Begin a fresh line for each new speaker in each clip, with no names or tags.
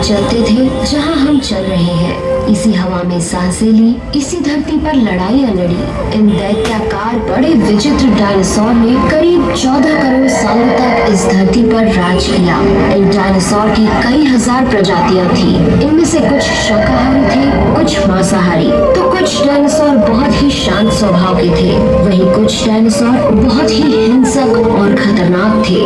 चलते थे जहाँ हम चल रहे हैं। इसी हवा में सांसें ली, इसी धरती पर लड़ाइयाँ लड़ी। इन दैत्याकार बड़े विचित्र डायनासोर ने करीब 14 करोड़ सालों तक इस धरती पर राज किया। इन डायनासोर की कई हजार प्रजातियां थी। इनमें से कुछ शाकाहारी थे, कुछ मांसाहारी, तो कुछ डायनासोर बहुत ही शांत स्वभाव के थे। वहीं कुछ डायनासोर बहुत ही हिंसक और खतरनाक थे।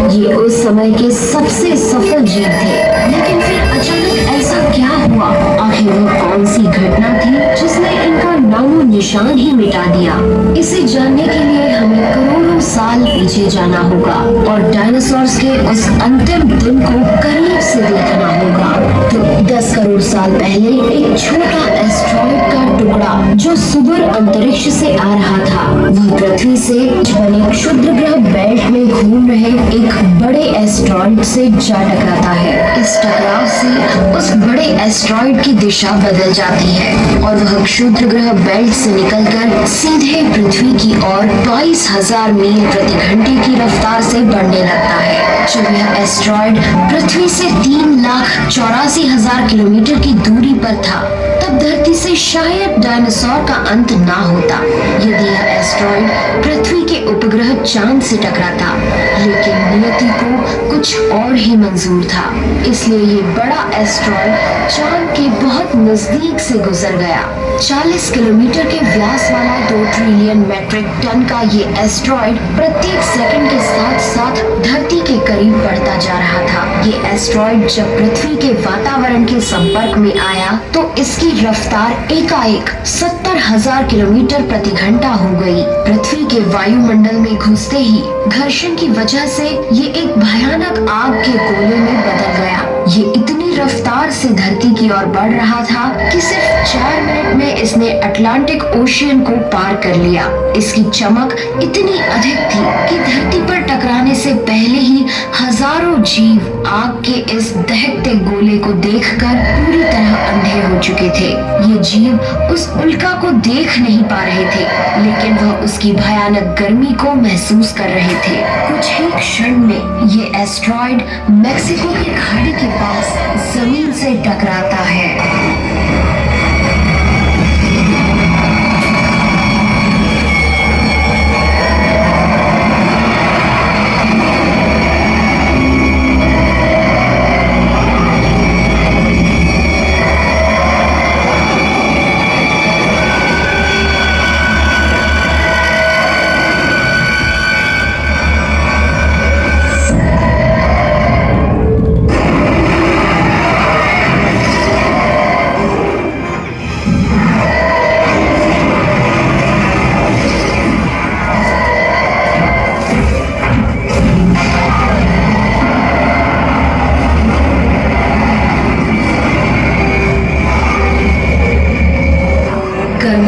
ये उस समय के सबसे सफल जीव थे, लेकिन फिर अचानक ऐसा क्या हुआ? आखिर वो कौन सी घटना थी जिसने इनका नामो निशान ही मिटा दिया? इसे जानने के लिए हमें करोड़ों साल पीछे जाना होगा और डायनासोर्स के उस अंतिम दिन को करीब से देखना होगा। तो 10 करोड़ साल पहले एक छोटा एस्ट्रॉइड का टुकड़ा जो सुदूर अंतरिक्ष से आ रहा था, वह पृथ्वी से बने क्षुद्र ग्रह बेल्ट में घूम रहे एक बड़े एस्ट्रॉइड से जा टकराता है। इस टकराव से उस बड़े एस्ट्रॉइड की दिशा बदल जाती है और वह क्षुद्र ग्रह बेल्ट से निकलकर सीधे पृथ्वी की ओर 22,000 मील प्रति घंटे की रफ्तार से बढ़ने लगता है। जब यह एस्ट्रॉइड पृथ्वी से 3,84,000 किलोमीटर की दूरी पर था, तब धरती से शायद डायनासोर का अंत ना होता यदि यह एस्ट्रॉइड पृथ्वी के उपग्रह चांद से टकराता। लेकिन नियति को कुछ और ही मंजूर था, इसलिए ये बड़ा एस्ट्रॉइड चांद के बहुत नजदीक से गुजर गया। 40 किलोमीटर के व्यास वाला 2 ट्रिलियन मेट्रिक टन का ये एस्ट्रॉइड प्रत्येक सेकंड के साथ साथ धरती के करीब बढ़ता जा रहा था। ये एस्ट्रॉइड जब पृथ्वी के वातावरण के संपर्क में आया तो इसकी रफ्तार एकाएक 70,000 किलोमीटर प्रति घंटा हो गई। पृथ्वी के वायुमंडल में घुसते ही घर्षण की वजह से ये एक भयानक आग के गोले में बदल गया। ये इतनी रफ्तार से धरती की ओर बढ़ रहा था कि सिर्फ 4 मिनट में इसने अटलांटिक ओशियन को पार कर लिया। इसकी चमक इतनी अधिक थी कि धरती पर टकराने से पहले ही हजारों जीव आग के इस दहकते गोले को देखकर पूरी तरह अंधे हो चुके थे। ये जीव उस उल्का को देख नहीं पा रहे थे, लेकिन वह उसकी भयानक गर्मी को महसूस कर रहे थे। कुछ ही क्षण में ये एस्ट्रॉइड मेक्सिको की खाड़ी के पास जमीन से टकराता है।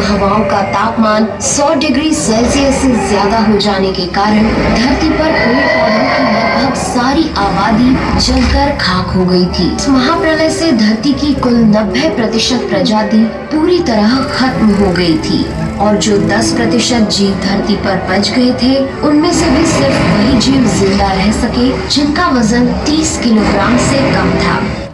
हवाओं का तापमान 100 डिग्री सेल्सियस से ज्यादा हो जाने के कारण धरती पर पेड़ पौधों की लगभग सारी आबादी जलकर खाक हो गई थी। इस महाप्रलय से धरती की कुल 90% प्रजाति पूरी तरह खत्म हो गई थी और जो 10% जीव धरती पर बच गए थे, उनमें से भी सिर्फ वही जीव जिंदा रह सके जिनका वजन 30 किलोग्राम से कम था।